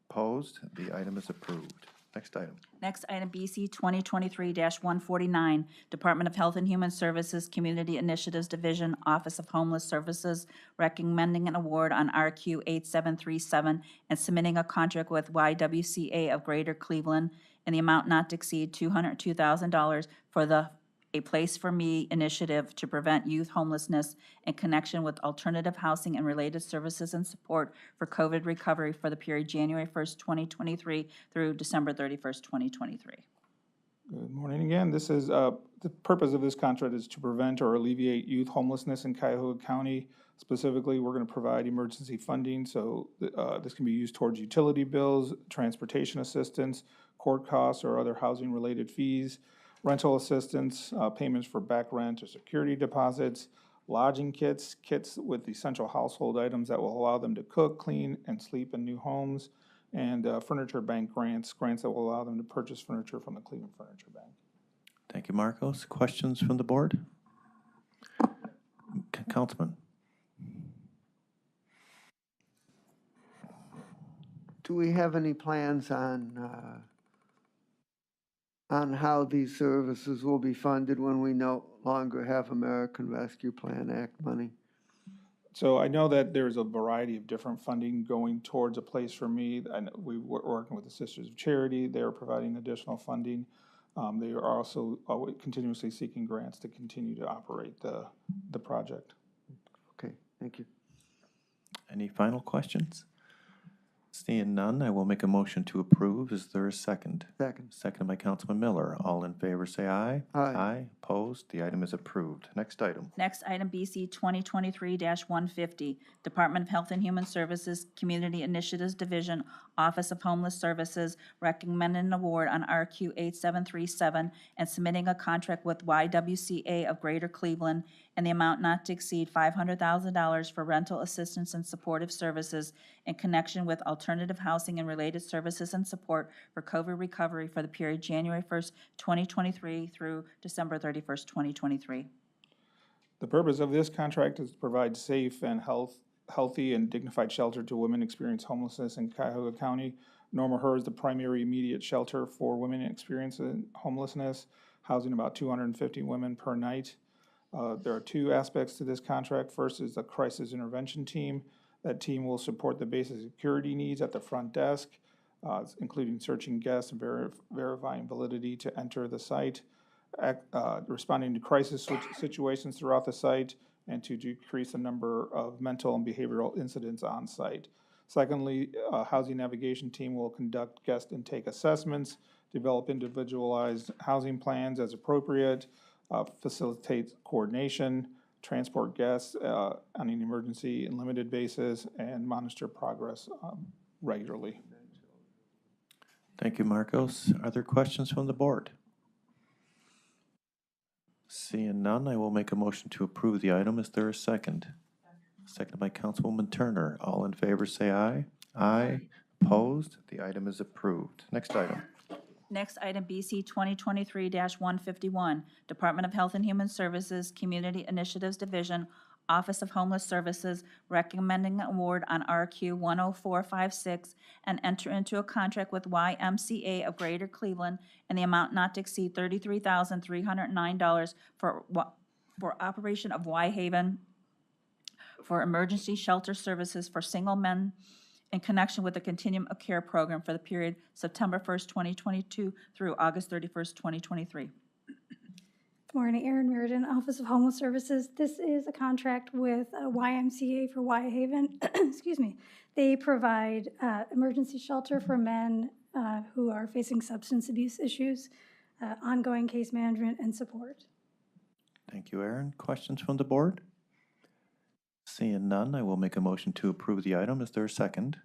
Opposed? The item is approved. Next item.
Next item, BC 2023-149, Department of Health and Human Services, Community Initiatives Division, Office of Homeless Services, recommending an award on RQ 8737 and submitting a contract with YWCA of Greater Cleveland in the amount not to exceed $202,000 for the A Place for Me initiative to prevent youth homelessness in connection with alternative housing and related services and support for COVID recovery for the period January 1st, 2023 through December 31st, 2023.
Good morning again. This is, the purpose of this contract is to prevent or alleviate youth homelessness in Cuyahoga County. Specifically, we're going to provide emergency funding, so this can be used towards utility bills, transportation assistance, court costs, or other housing-related fees, rental assistance, payments for back rent or security deposits, lodging kits, kits with essential household items that will allow them to cook, clean, and sleep in new homes, and furniture bank grants that will allow them to purchase furniture from the Cleveland Furniture Bank.
Thank you, Marcos. Questions from the board? Councilman.
Do we have any plans on how these services will be funded when we no longer have American Rescue Plan Act money?
So I know that there's a variety of different funding going towards A Place for Me. And we were working with the Sisters of Charity. They're providing additional funding. They are also continuously seeking grants to continue to operate the project.
Okay, thank you.
Any final questions? Seeing none, I will make a motion to approve. Is there a second?
Second.
Seconded by Councilman Miller. All in favor say aye.
Aye.
Aye. Opposed? The item is approved. Next item.
Next item, BC 2023-150, Department of Health and Human Services, Community Initiatives Division, Office of Homeless Services, recommending an award on RQ 8737 and submitting a contract with YWCA of Greater Cleveland in the amount not to exceed $500,000 for rental assistance and supportive services in connection with alternative housing and related services and support for COVID recovery for the period January 1st, 2023 through December 31st, 2023.
The purpose of this contract is to provide safe and healthy and dignified shelter to women experiencing homelessness in Cuyahoga County. Norma Her is the primary immediate shelter for women experiencing homelessness, housing about 250 women per night. There are two aspects to this contract. First is the crisis intervention team. That team will support the basic security needs at the front desk, including searching guests and verifying validity to enter the site, responding to crisis situations throughout the site, and to decrease the number of mental and behavioral incidents on site. Secondly, a housing navigation team will conduct guest intake assessments, develop individualized housing plans as appropriate, facilitate coordination, transport guests on an emergency and limited basis, and monitor progress regularly.
Thank you, Marcos. Are there questions from the board? Seeing none, I will make a motion to approve the item. Is there a second? Seconded by Councilwoman Turner. All in favor say aye. Aye. Opposed? The item is approved. Next item.
Next item, BC 2023-151, Department of Health and Human Services, Community Initiatives Division, Office of Homeless Services, recommending an award on RQ 10456 and enter into a contract with YMCA of Greater Cleveland in the amount not to exceed $33,309 for operation of Y Haven for emergency shelter services for single men in connection with the Continuum of Care program for the period September 1st, 2022 through August 31st, 2023.
Good morning, Erin Meriden, Office of Homeless Services. This is a contract with YMCA for Y Haven. Excuse me. They provide emergency shelter for men who are facing substance abuse issues. ongoing case management and support.
Thank you, Aaron. Questions from the board? Seeing none, I will make a motion to approve the item. Is there a second?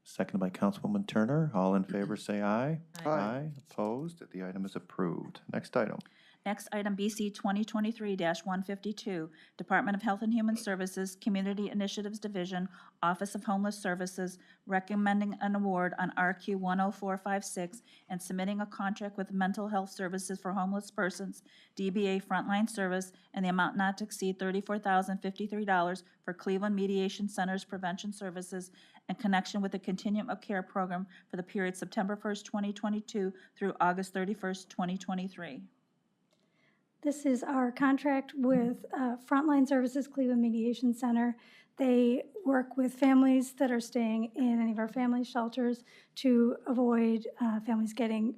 Seconded by Councilwoman Turner. All in favor, say aye.
Aye.
Opposed? The item is approved. Next item.
Next item, BC 2023-152, Department of Health and Human Services, Community Initiatives Division, Office of Homeless Services, recommending an award on RQ 10456 and submitting a contract with Mental Health Services for Homeless Persons, DBA Frontline Service, and the amount not to exceed $34,053 for Cleveland Mediation Center's prevention services in connection with the Continuum of Care program for the period September 1st, 2022 through August 31st, 2023.
This is our contract with Frontline Services Cleveland Mediation Center. They work with families that are staying in any of our family shelters to avoid families getting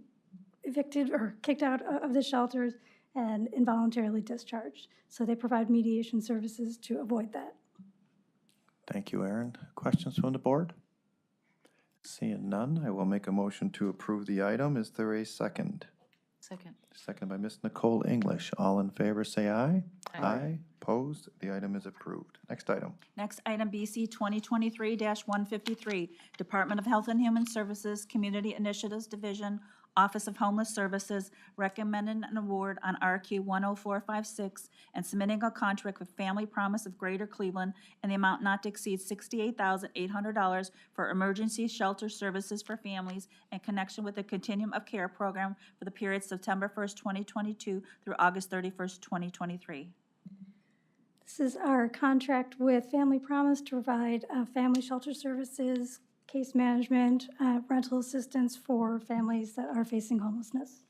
evicted or kicked out of the shelters and involuntarily discharged. So they provide mediation services to avoid that.
Thank you, Aaron. Questions from the board? Seeing none, I will make a motion to approve the item. Is there a second?
Second.
Second by Ms. Nicole English. All in favor, say aye.
Aye.
Opposed? The item is approved. Next item.
Next item, BC 2023-153, Department of Health and Human Services, Community Initiatives Division, Office of Homeless Services, recommending an award on RQ 10456 and submitting a contract with Family Promise of Greater Cleveland in the amount not to exceed $68,800 for emergency shelter services for families in connection with the Continuum of Care program for the period September 1st, 2022 through August 31st, 2023.
This is our contract with Family Promise to provide family shelter services, case management, rental assistance for families that are facing homelessness.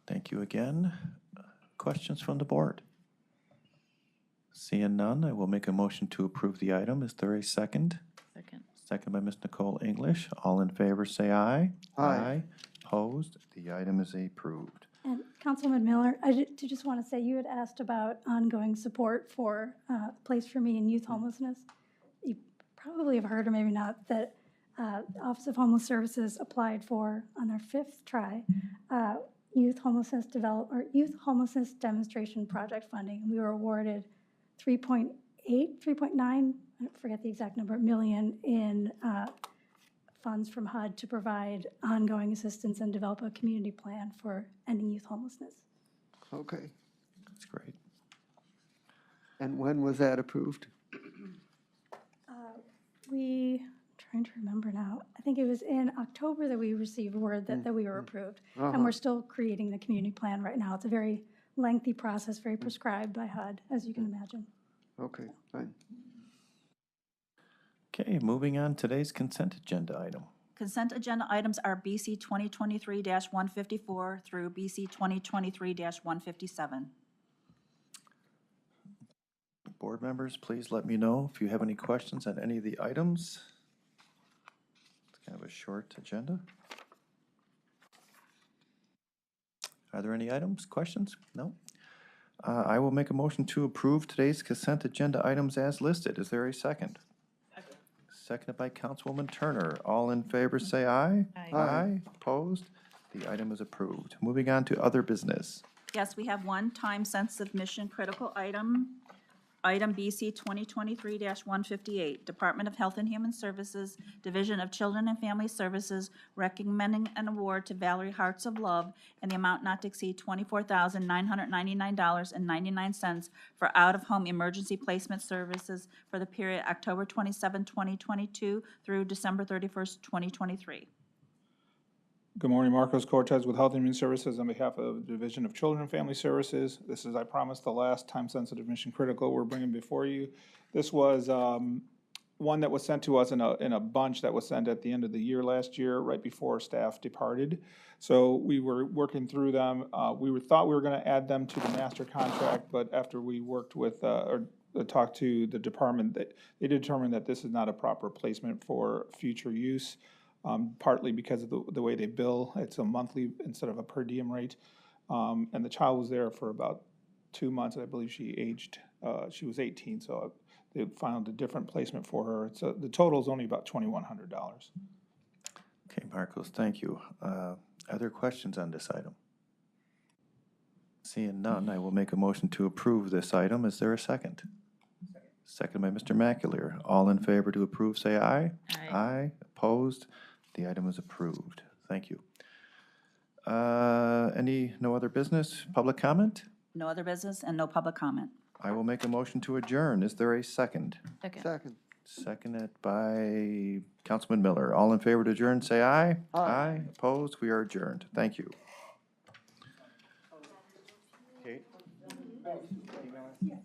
Thank you again. Questions from the board? Seeing none, I will make a motion to approve the item. Is there a second?
Second.
Second by Ms. Nicole English. All in favor, say aye.
Aye.
Opposed? The item is approved.
And Councilman Miller, I just want to say, you had asked about ongoing support for Place for Me in youth homelessness. You probably have heard, or maybe not, that Office of Homeless Services applied for, on their 5th try, youth homelessness demonstration project funding. We were awarded 3.9, I forget the exact number, million in funds from HUD to provide ongoing assistance and develop a community plan for ending youth homelessness.
Okay.
That's great.
And when was that approved?
Trying to remember now, I think it was in October that we received word that we were approved. And
Uh-huh.
we're still creating the community plan right now. It's a very lengthy process, very prescribed by HUD, as you can imagine.
Okay, fine.
Okay, moving on, today's consent agenda item.
Consent agenda items are BC 2023-154 through BC 2023-157.
Board members, please let me know if you have any questions on any of the items. It's kind of a short agenda. Are there any items, questions? No? I will make a motion to approve today's consent agenda items as listed. Is there a second? Seconded by Councilwoman Turner. All in favor, say aye.
Aye.
Aye. Opposed? The item is approved. Moving on to other business.
Yes, we have one time-sensitive mission-critical item. Item BC 2023-158, Department of Health and Human Services, Division of Children and Family Services, recommending an award to Valerie Hearts of Love in the amount not to exceed $24,999.99 for out-of-home emergency placement services for the period October 27, 2022 through December 31st, 2023.
Good morning, Marcos Cortez with Health and Human Services on behalf of the Division of Children and Family Services. This is, I promised, the last time-sensitive mission critical we're bringing before you. This was one that was sent to us in a bunch that was sent at the end of the year last year, right before staff departed. So we were working through them. We thought we were going to add them to the master contract, but after we worked with or talked to the department, they determined that this is not a proper placement for future use. Partly because of the way they bill. It's a monthly instead of a per diem rate. And the child was there for about 2 months. I believe she was 18, so they found a different placement for her. So the total is only about $2,100.
Okay, Marcos, thank you. Other questions on this item? Seeing none, I will make a motion to approve this item. Is there a second? Second by Mr. McAleer. All in favor to approve, say aye.
Aye.
Aye. Opposed? The item is approved. Thank you. No other business? Public comment?
No other business and no public comment.
I will make a motion to adjourn. Is there a second?
Second.
Second.
Seconded by Councilman Miller. All in favor to adjourn, say aye.
Aye.
Opposed? We are adjourned. Thank you.